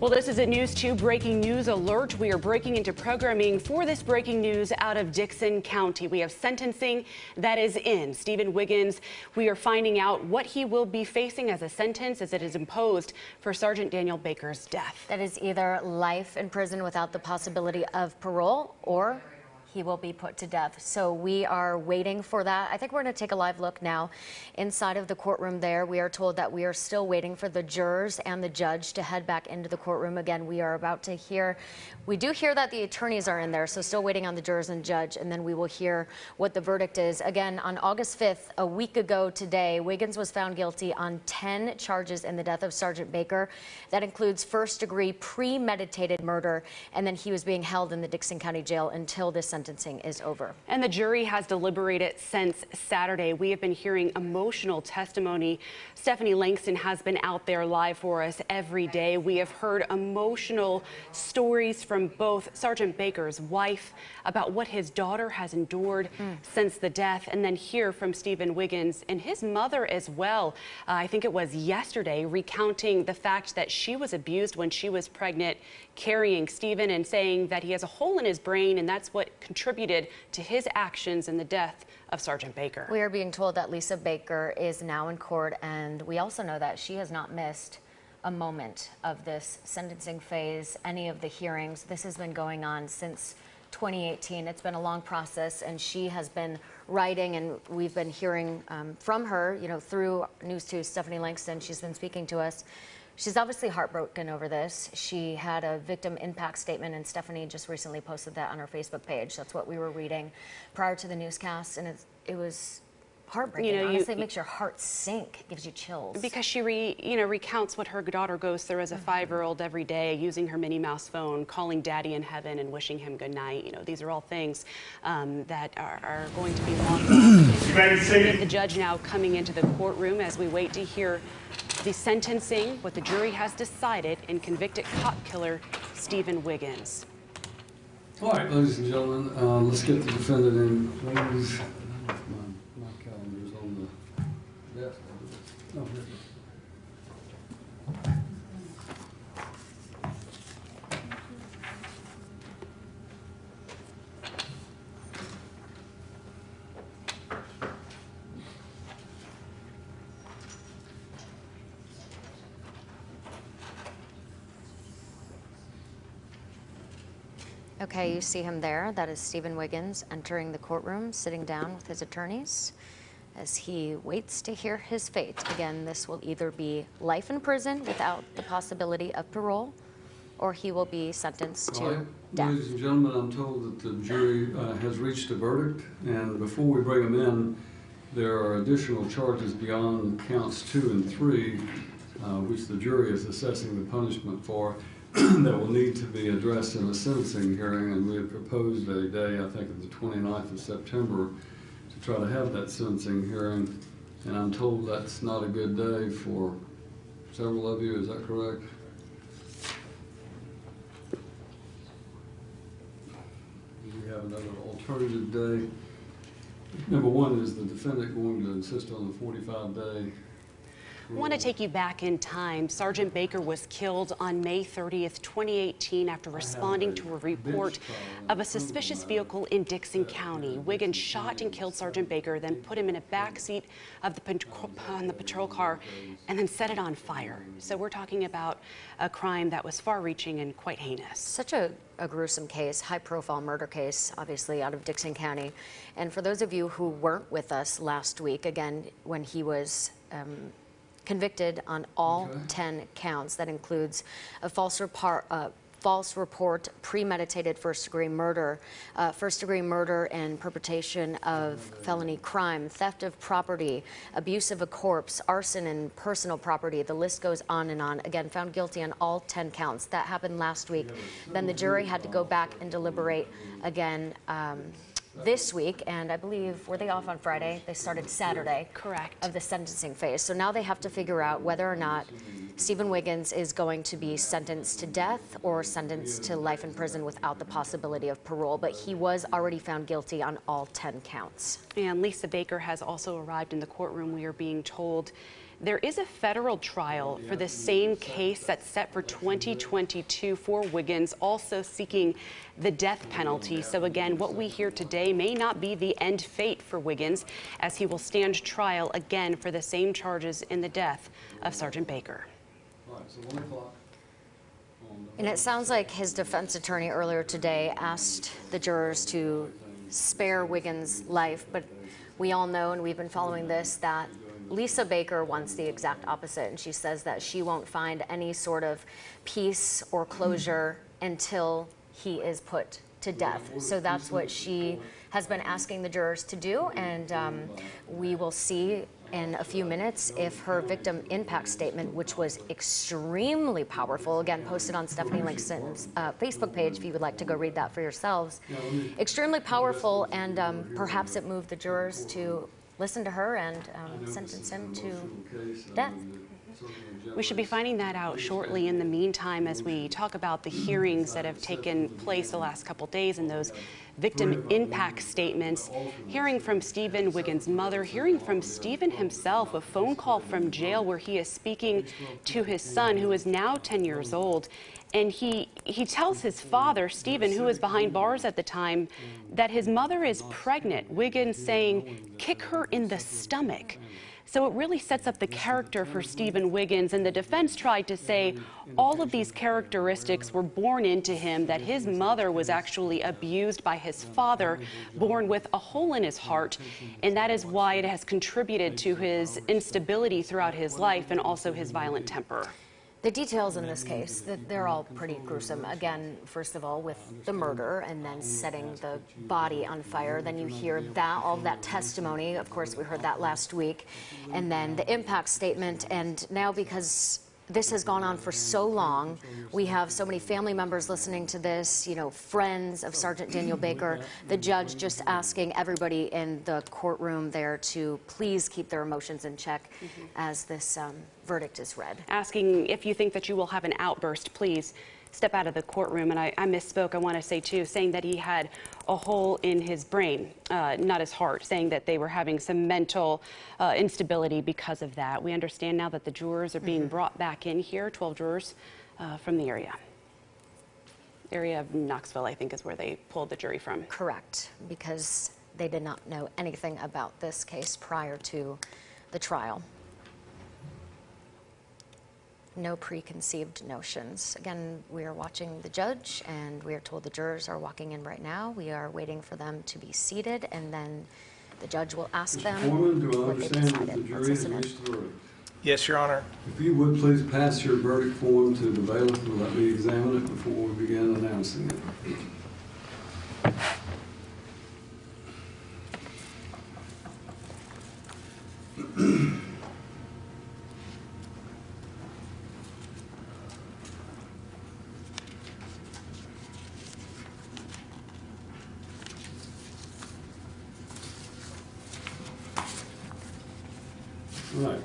Well, this is a News 2 breaking news alert. We are breaking into programming for this breaking news out of Dickson County. We have sentencing that is in. Stephen Wiggins, we are finding out what he will be facing as a sentence as it is imposed for Sergeant Daniel Baker's death. That is either life in prison without the possibility of parole, or he will be put to death. So we are waiting for that. I think we're going to take a live look now inside of the courtroom there. We are told that we are still waiting for the jurors and the judge to head back into the courtroom. Again, we are about to hear, we do hear that the attorneys are in there, so still waiting on the jurors and judge, and then we will hear what the verdict is. Again, on August 5th, a week ago today, Wiggins was found guilty on 10 charges in the death of Sergeant Baker. That includes first-degree premeditated murder, and then he was being held in the Dickson County Jail until this sentencing is over. And the jury has deliberated since Saturday. We have been hearing emotional testimony. Stephanie Langston has been out there live for us every day. We have heard emotional stories from both Sergeant Baker's wife about what his daughter has endured since the death, and then hear from Stephen Wiggins and his mother as well. I think it was yesterday, recounting the fact that she was abused when she was pregnant, carrying Stephen, and saying that he has a hole in his brain, and that's what contributed to his actions in the death of Sergeant Baker. We are being told that Lisa Baker is now in court, and we also know that she has not missed a moment of this sentencing phase, any of the hearings. This has been going on since 2018. It's been a long process, and she has been writing, and we've been hearing from her, you know, through News 2, Stephanie Langston. She's been speaking to us. She's obviously heartbroken over this. She had a victim impact statement, and Stephanie just recently posted that on her Facebook page. That's what we were reading prior to the newscast, and it was heartbreaking. Honestly, it makes your heart sink, gives you chills. Because she recounts what her daughter goes through as a 5-year-old every day, using her Minnie Mouse phone, calling Daddy in heaven and wishing him good night. You know, these are all things that are going to be long lasting. The judge now coming into the courtroom as we wait to hear the sentencing, what the jury has decided in convicted cop killer Stephen Wiggins. All right, ladies and gentlemen, let's get the defendant in, please. My calendar's on the desk. No, here it is. Okay, you see him there. That is Stephen Wiggins entering the courtroom, sitting down with his attorneys as he waits to hear his fate. Again, this will either be life in prison without the possibility of parole, or he will be sentenced to death. Ladies and gentlemen, I'm told that the jury has reached a verdict, and before we bring them in, there are additional charges beyond counts 2 and 3, which the jury is assessing the punishment for, that will need to be addressed in a sentencing hearing, and we have proposed a day, I think, of the 29th of September to try to have that sentencing hearing, and I'm told that's not a good day for several of you. Is that correct? Do we have another alternative day? Number one, is the defendant going to insist on the 45-day? I want to take you back in time. Sergeant Baker was killed on May 30th, 2018 after responding to a report of a suspicious vehicle in Dickson County. Wiggins shot and killed Sergeant Baker, then put him in a back seat of the patrol car and then set it on fire. So we're talking about a crime that was far-reaching and quite heinous. Such a gruesome case, high-profile murder case, obviously out of Dickson County. And for those of you who weren't with us last week, again, when he was convicted on all 10 counts. That includes a false report, premeditated first-degree murder and perpetration of felony crime, theft of property, abuse of a corpse, arson and personal property. The list goes on and on. Again, found guilty on all 10 counts. That happened last week. Then the jury had to go back and deliberate again this week, and I believe, were they off on Friday? They started Saturday. Correct. Of the sentencing phase. So now they have to figure out whether or not Stephen Wiggins is going to be sentenced to death or sentenced to life in prison without the possibility of parole. But he was already found guilty on all 10 counts. And Lisa Baker has also arrived in the courtroom. We are being told There is a federal trial for the same case that's set for 2022 for Wiggins, also seeking the death penalty. So again, what we hear today may not be the end fate for Wiggins, as he will stand trial again for the same charges in the death of Sergeant Baker. All right, so 1 o'clock. And it sounds like his defense attorney earlier today asked the jurors to spare Wiggins' life, but we all know, and we've been following this, that Lisa Baker wants the exact opposite, and she says that she won't find any sort of peace or closure until he is put to death. So that's what she has been asking the jurors to do, and we will see in a few minutes if her victim impact statement, which was extremely powerful, again posted on Stephanie Langston's Facebook page if you would like to go read that for yourselves, extremely powerful, and perhaps it moved the jurors to listen to her and sentence him to death. We should be finding that out shortly. In the meantime, as we talk about the hearings that have taken place the last couple days and those victim impact statements, hearing from Stephen Wiggins' mother, hearing from Stephen himself, a phone call from jail where he is speaking to his son, who is now 10 years old. And he tells his father, Stephen, who was behind bars at the time, that his mother is pregnant. Wiggins saying, "Kick her in the stomach." So it really sets up the character for Stephen Wiggins, and the defense tried to say all of these characteristics were born into him, that his mother was actually abused by his father, born with a hole in his heart, and that is why it has contributed to his instability throughout his life and also his violent temper. The details in this case, they're all pretty gruesome. Again, first of all, with the murder and then setting the body on fire. Then you hear that, all of that testimony. Of course, we heard that last week. And then the impact statement. And now, because this has gone on for so long, we have so many family members listening to this, you know, friends of Sergeant Daniel Baker, the judge just asking everybody in the courtroom there to please keep their emotions in check as this verdict is read. Asking if you think that you will have an outburst, please step out of the courtroom. And I misspoke, I want to say too, saying that he had a hole in his brain, not his heart, saying that they were having some mental instability because of that. We understand now that the jurors are being brought back in here, 12 jurors from the area of Knoxville, I think is where they pulled the jury from. Correct, because they did not know anything about this case prior to the trial. No preconceived notions. Again, we are watching the judge, and we are told the jurors are walking in right now. We are waiting for them to be seated, and then the judge will ask them what they decided. Let's listen in. Yes, Your Honor. If you would please pass your verdict form to the bailiff and let me examine it before we begin announcing it. Right.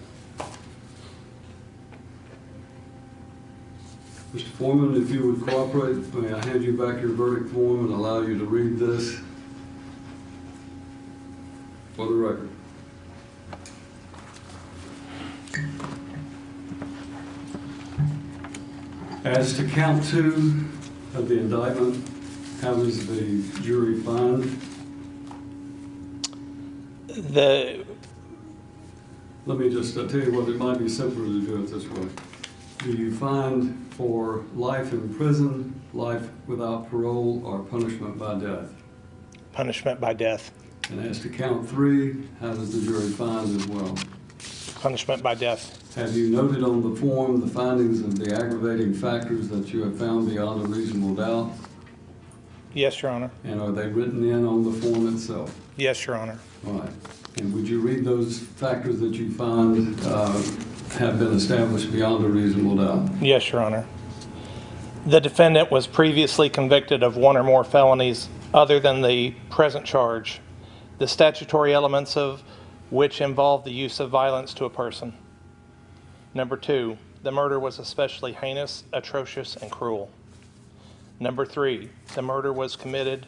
Mr. Foreman, if you would cooperate, may I hand you back your verdict form and allow you to read this for the record. As to count 2 of the indictment, how does the jury find? Let me just tell you what, it might be simpler to do it this way. Do you find for life in prison, life without parole, or punishment by death? Punishment by death. And as to count 3, how does the jury find as well? Punishment by death. Have you noted on the form the findings of the aggravating factors that you have found beyond a reasonable doubt? Yes, Your Honor. And are they written in on the form itself? Yes, Your Honor. All right. And would you read those factors that you find have been established beyond a reasonable doubt? Yes, Your Honor. The defendant was previously convicted of 1 or more felonies other than the present charge, the statutory elements of which involve the use of violence to a person. Number 2, the murder was especially heinous, atrocious, and cruel. Number 3, the murder was committed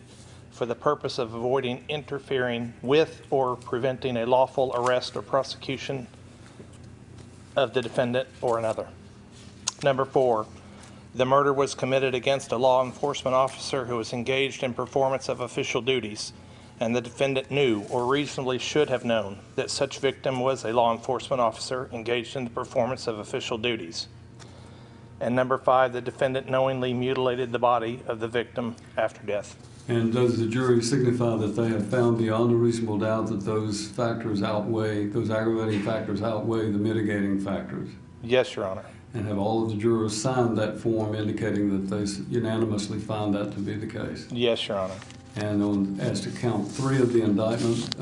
for the purpose of avoiding interfering with or preventing a lawful arrest or prosecution of the defendant or another. Number 4, the murder was committed against a law enforcement officer who was engaged in performance of official duties, and the defendant knew or reasonably should have known that such victim was a law enforcement officer engaged in the performance of official duties. And number 5, the defendant knowingly mutilated the body of the victim after death. And does the jury signify that they have found beyond a reasonable doubt that those factors outweigh, those aggravating factors outweigh the mitigating factors? Yes, Your Honor. And have all of the jurors signed that form indicating that they unanimously found that to be the case? Yes, Your Honor. And as to count 3 of the indictment,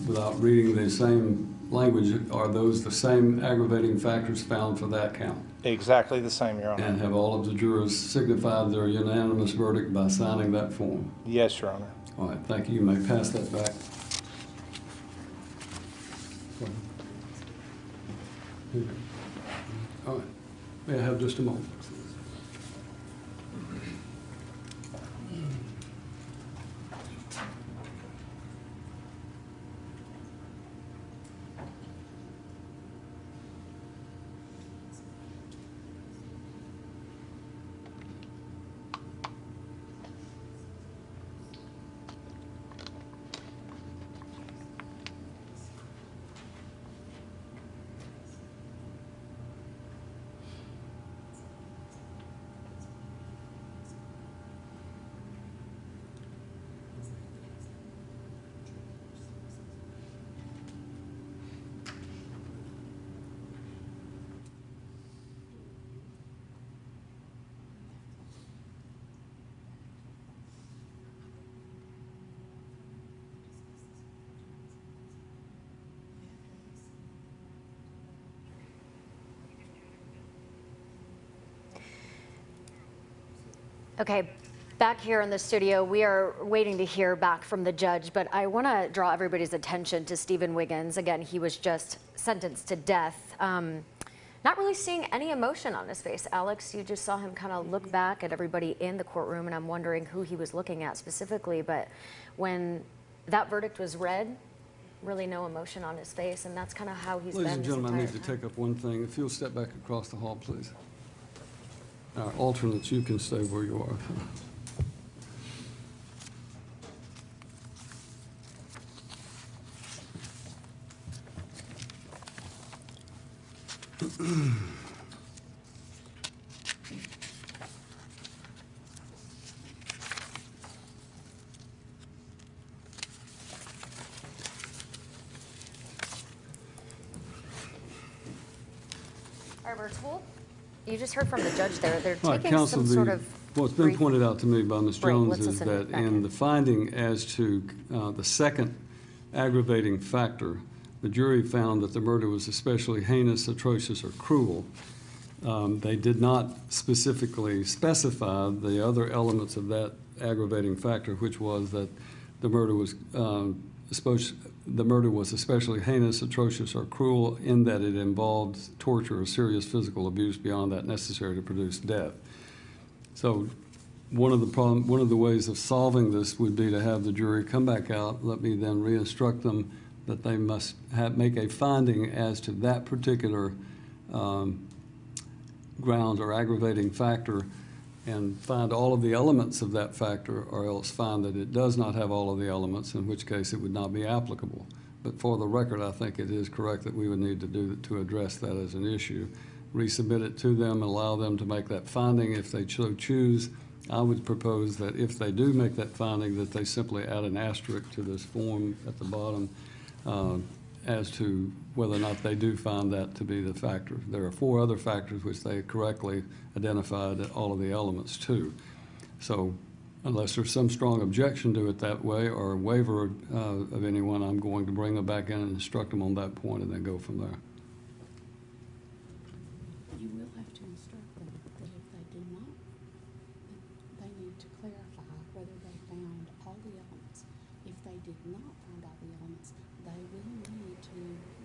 without reading the same language, are those the same aggravating factors found for that count? Exactly the same, Your Honor. And have all of the jurors signified their unanimous verdict by signing that form? Yes, Your Honor. All right, thank you. You may pass that back. All right. May I have just a moment? Okay, back here in the studio, we are waiting to hear back from the judge, but I want to draw everybody's attention to Stephen Wiggins. Again, he was just sentenced to death. Not really seeing any emotion on his face. Alex, you just saw him kind of look back at everybody in the courtroom, and I'm wondering who he was looking at specifically, but when that verdict was read, really no emotion on his face, and that's kind of how he's been Ladies and gentlemen, I need to this entire take up one thing. If you'll step back across the hall, please. Our alternates, you can stay where you are. All right, we're told. You just heard from the judge there. They're All right, taking counsel, some sort of what's been brief- pointed out to me by Ms. Right, Jones let's is listen that back in in. the finding as to the second aggravating factor, the jury found that the murder was especially heinous, atrocious, or cruel. They did not specifically specify the other elements of that aggravating factor, which was that the murder was especially heinous, atrocious, or cruel in that it involved torture or serious physical abuse beyond that necessary to produce death. So one of the ways of solving this would be to have the jury come back out. Let me then re-instruct them that they must make a finding as to that particular ground or aggravating factor and find all of the elements of that factor, or else find that it does not have all of the elements, in which case it would not be applicable. But for the record, I think it is correct that we would need to address that as an issue. Resubmit it to them and allow them to make that finding if they so choose. I would propose that if they do make that finding, that they simply add an asterisk to this form at the bottom as to whether or not they do find that to be the factor. There are 4 other factors which they correctly identified all of the elements to. So unless there's some strong objection to it that way or a waiver of anyone, I'm going to bring them back in and instruct them on that point and then go from there. You will have to instruct them that if they do not, they need to clarify whether they found all the elements. If they did not find all the elements, they will need to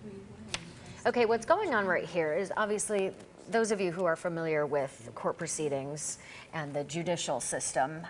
reweigh. Okay, what's going on right here is obviously those of you who are familiar with court proceedings and the judicial system,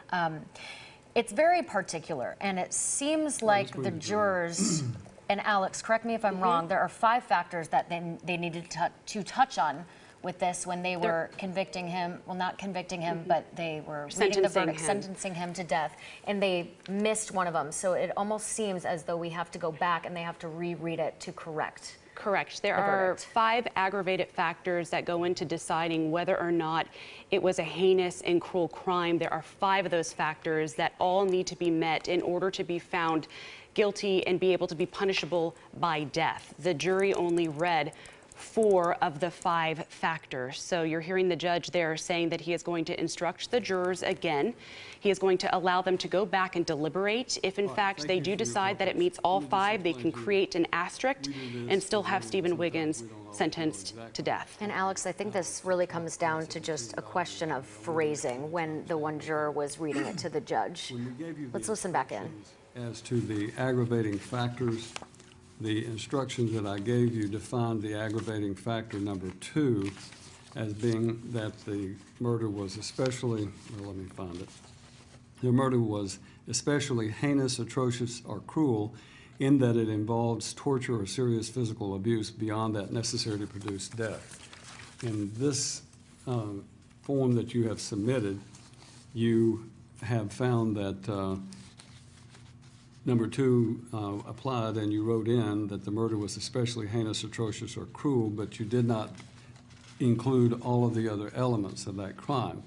it's very particular, and it seems like the jurors And Alex, correct me if I'm wrong, there are 5 factors that they needed to touch on with this when they were convicting him, well, not convicting him, but they were reading the verdict, sentencing him to death, and they missed one of them. So it almost seems as though we have to go back and they have to reread it to correct. Correct. There are 5 aggravated factors that go into deciding whether or not it was a heinous and cruel crime. There are 5 of those factors that all need to be met in order to be found guilty and be able to be punishable by death. The jury only read 4 of the 5 factors. So you're hearing the judge there saying that he is going to instruct the jurors again. He is going to allow them to go back and deliberate. If in fact they do decide that it meets all 5, they can create an asterisk and still have Stephen Wiggins sentenced to death. And Alex, I think this really comes down to just a question of phrasing when the one juror was reading it to the judge. Let's listen back in. As to the aggravating factors, the instructions that I gave you defined the aggravating factor number 2 as being that the murder was especially, well, let me find it. The murder was especially heinous, atrocious, or cruel in that it involves torture or serious physical abuse beyond that necessary to produce death. In this form that you have submitted, you have found that number 2 applied, and you wrote in that the murder was especially heinous, atrocious, or cruel, but you did not include all of the other elements of that crime.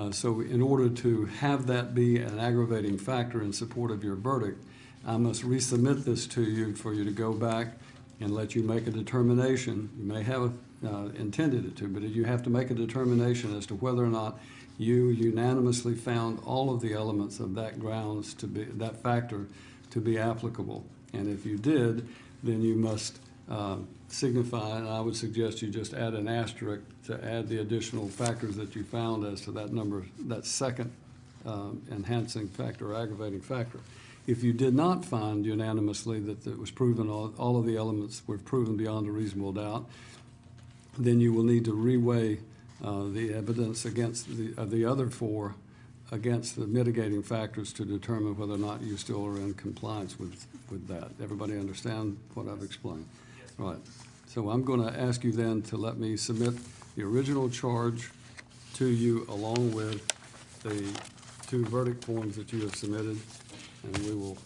So in order to have that be an aggravating factor in support of your verdict, I must resubmit this to you for you to go back and let you make a determination. You may have intended it to, but you have to make a determination as to whether or not you unanimously found all of the elements of that grounds to be, that factor to be applicable. And if you did, then you must signify, and I would suggest you just add an asterisk to add the additional factors that you found as to that number, that second enhancing factor or aggravating factor. If you did not find unanimously that it was proven, all of the elements were proven beyond a reasonable doubt, then you will need to reweigh the evidence against the other 4 against the mitigating factors to determine whether or not you still are in compliance with that. Everybody understand what I've explained? Yes. Right. So I'm going to ask you then to let me submit the original charge to you along with the 2 verdict forms that you have submitted, and we will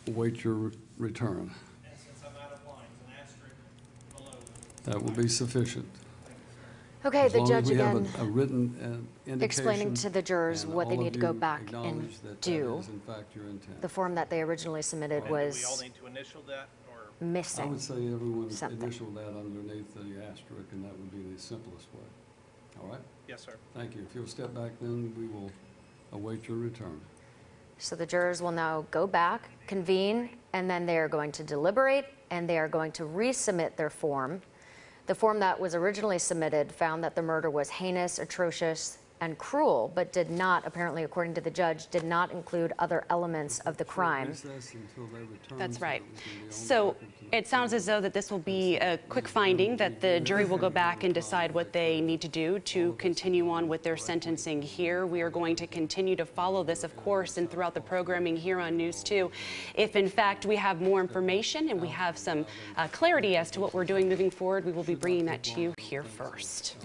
await your return. And since I'm out of line, an asterisk below. That will be sufficient. Okay, the judge we again have a written explaining to the jurors what they need to go back and do. That is in fact your intent. The form that they originally submitted And do we all was need to initial that, or? I missing would say everyone something. initial that underneath the asterisk, and that would be the simplest way. All right? Yes, sir. Thank you. If you'll step back, then we will await your return. So the jurors will now go back, convene, and then they are going to deliberate, and they are going to resubmit their form. The form that was originally submitted found that the murder was heinous, atrocious, and cruel, but did not, apparently according to the judge, did not include other elements of the crime. That's right. So it sounds as though that this will be a quick finding, that the jury will go back and decide what they need to do to continue on with their sentencing here. We are going to continue to follow this, of course, and throughout the programming here on News 2. If in fact we have more information and we have some clarity as to what we're doing moving forward, we will be bringing that to you here first.